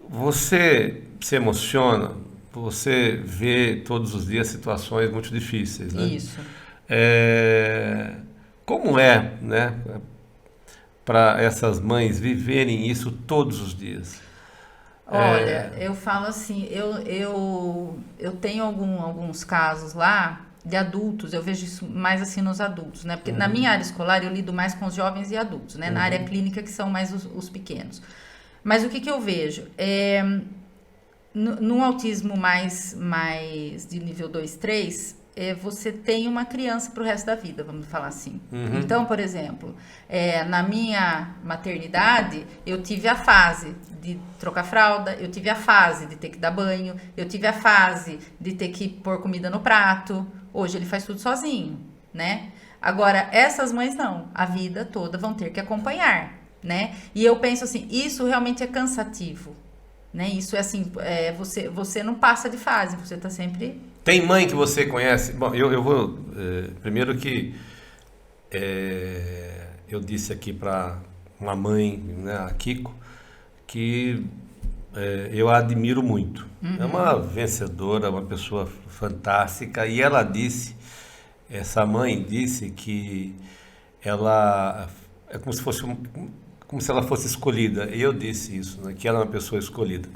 você se emociona, você vê todos os dias situações muito difíceis, né? Isso. Como é, né, para essas mães viverem isso todos os dias? Olha, eu falo assim, eu tenho alguns casos lá de adultos, eu vejo isso mais assim nos adultos, né? Porque na minha área escolar eu lido mais com os jovens e adultos, né? Na área clínica que são mais os pequenos. Mas o que eu vejo? No autismo mais de nível 2, 3, você tem uma criança para o resto da vida, vamos falar assim. Então, por exemplo, na minha maternidade, eu tive a fase de trocar fralda, eu tive a fase de ter que dar banho, eu tive a fase de ter que pôr comida no prato. Hoje ele faz tudo sozinho, né? Agora, essas mães não, a vida toda vão ter que acompanhar, né? E eu penso assim, isso realmente é cansativo, né? Isso é assim, você não passa de fase, você está sempre... Tem mãe que você conhece? Bom, eu vou... primeiro que eu disse aqui para uma mãe, né, a Kiko, que eu a admiro muito. É uma vencedora, uma pessoa fantástica. E ela disse, essa mãe disse que ela é como se ela fosse escolhida. E eu disse isso, né, que ela é uma pessoa escolhida.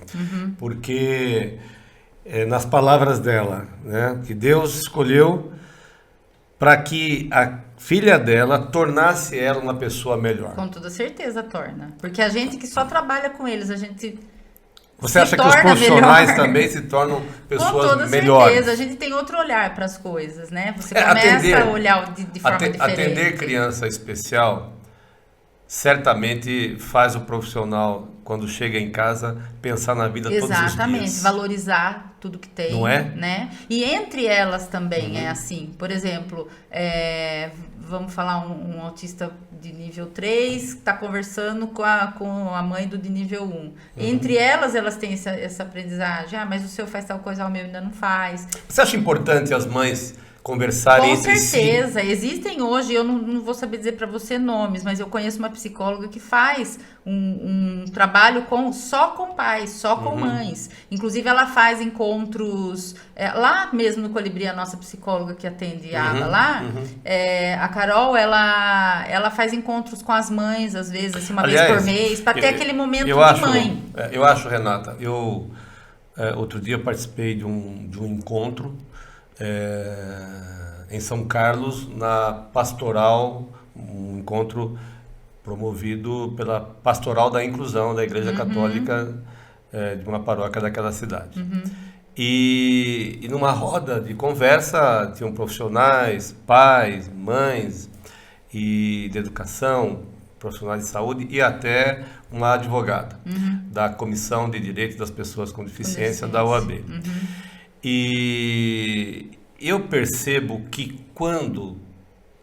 Porque... nas palavras dela, né, que Deus escolheu para que a filha dela tornasse ela uma pessoa melhor. Com toda certeza torna. Porque a gente que só trabalha com eles, a gente Você acha que os profissionais melhor. Também se tornam pessoas melhores? Com toda melhores? Certeza, a gente tem outro olhar para as coisas, né? Você começa a olhar de forma diferente. Atender criança especial certamente faz o profissional, quando chega em casa, pensar na vida todos os dias. Exatamente, valorizar tudo que tem. Não é? Né? E entre elas também é assim. Por exemplo, vamos falar um autista de nível 3 que está conversando com a mãe do de nível 1. Entre elas têm essa aprendizagem. Ah, mas o seu faz tal coisa, o meu ainda não faz. Você acha importante as mães conversarem entre si? Com certeza, existem hoje, eu não vou saber dizer para você nomes, mas eu conheço uma psicóloga que faz um trabalho só com pais, só com mães. Inclusive ela faz encontros, lá mesmo no Colibri, a nossa psicóloga que atende a aba lá, a Carol, ela faz encontros com as mães, às vezes, assim, uma vez por mês, para ter aquele momento de mãe. Eu acho, Renata, outro dia eu participei de um encontro em São Carlos, na Pastoral, um encontro promovido pela Pastoral da Inclusão da Igreja Católica de uma paróquia daquela cidade. E numa roda de conversa tinham profissionais, pais, mães e de educação, profissionais de saúde e até uma advogada da Comissão de Direitos das Pessoas com Deficiência da OAB. E eu percebo que quando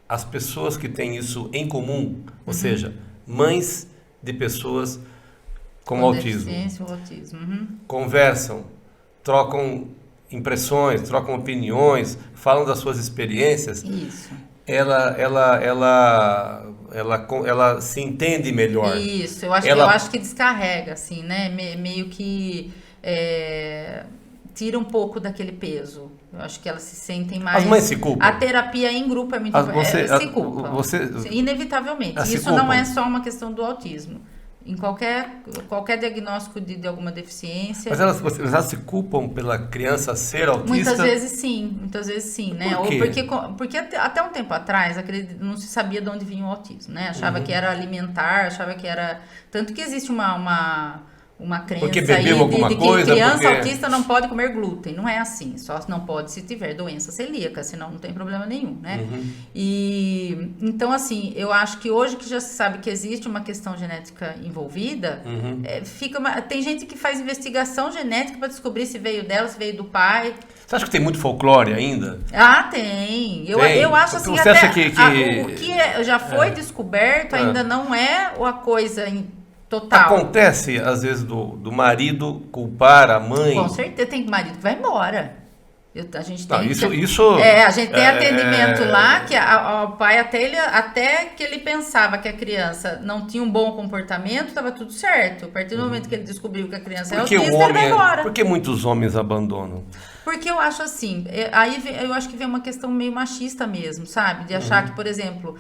as pessoas que têm isso em comum, ou seja, mães de pessoas com autismo, conversam, trocam impressões, trocam opiniões, falam das suas experiências, ela se entende melhor. Isso, eu acho que descarrega, assim, né? Meio que tira um pouco daquele peso. Eu acho que elas se sentem mais... As mães se culpam? A terapia em grupo é muito... se culpam. Inevitavelmente. Isso não é só uma questão do autismo. Em qualquer diagnóstico de alguma deficiência... Mas elas se culpam pela criança ser autista? Muitas vezes sim, né? Por quê? Porque até um tempo atrás não se sabia de onde vinha o autismo, né? Achava que era alimentar, achava que era... Tanto que existe uma crença porque bebeu aí de que coisa, criança autista não pode comer glúten. Não é assim. Só não pode se tiver doença celíaca, senão não tem problema nenhum, né? E então, assim, eu acho que hoje que já se sabe que existe uma questão genética envolvida, tem gente que faz investigação genética para descobrir se veio dela, se veio do pai. Você acha que tem muito folclore ainda? Ah, tem. Eu acho assim, você acha que... o que já foi descoberto ainda não é a coisa total. Acontece, às vezes, do marido culpar a mãe? Com certeza, tem marido que vai embora. A gente Não, tem isso a gente tem atendimento lá que o pai até que ele pensava que a criança não tinha um bom comportamento, estava tudo certo. A partir do momento que ele descobriu que a criança é autista, ele vai embora. Por que muitos homens abandonam? Porque eu acho assim, eu acho que vem uma questão meio machista mesmo, sabe? De achar que, por exemplo,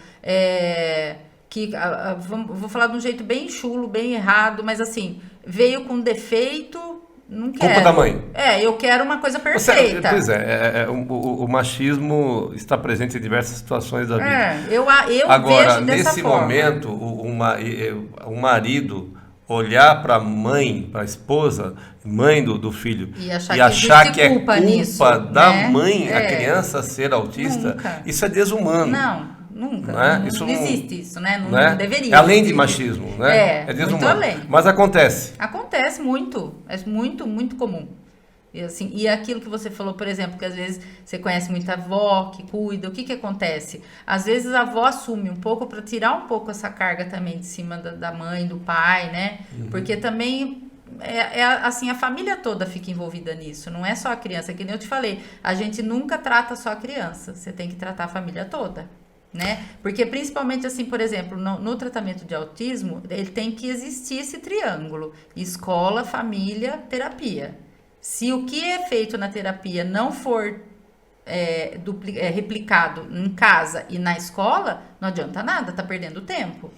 vou falar de um jeito bem chulo, bem errado, mas assim, veio com defeito. Não quero. Culpa da mãe. Eu quero uma coisa perfeita. Pois é, o machismo está presente em diversas situações da vida. Eu Agora, vejo dessa nesse forma. momento, o marido olhar para a mãe, para a esposa, mãe do filho, e achar que é culpa nisso, da né? mãe a criança ser autista, Nunca. Isso é desumano. Não. Nunca. Não é? Não existe isso, né? Não, né? não deveria. É além de existir. machismo, né? É desumano. muito além. Mas acontece. Acontece muito. É muito, muito comum. E, assim, e aquilo que você falou, por exemplo, que às vezes você conhece muita avó que cuida, o que acontece? Às vezes a avó assume um pouco para tirar um pouco essa carga também de cima da mãe, do pai, né? Porque também assim, a família toda fica envolvida nisso, não é só a criança, que nem eu te falei, a gente nunca trata só a criança, você tem que tratar a família toda. Né? Porque principalmente assim, por exemplo, no tratamento de autismo, ele tem que existir esse triângulo: escola, família, terapia. Se o que é feito na terapia não for replicado em casa e na escola, não adianta nada, tá perdendo tempo.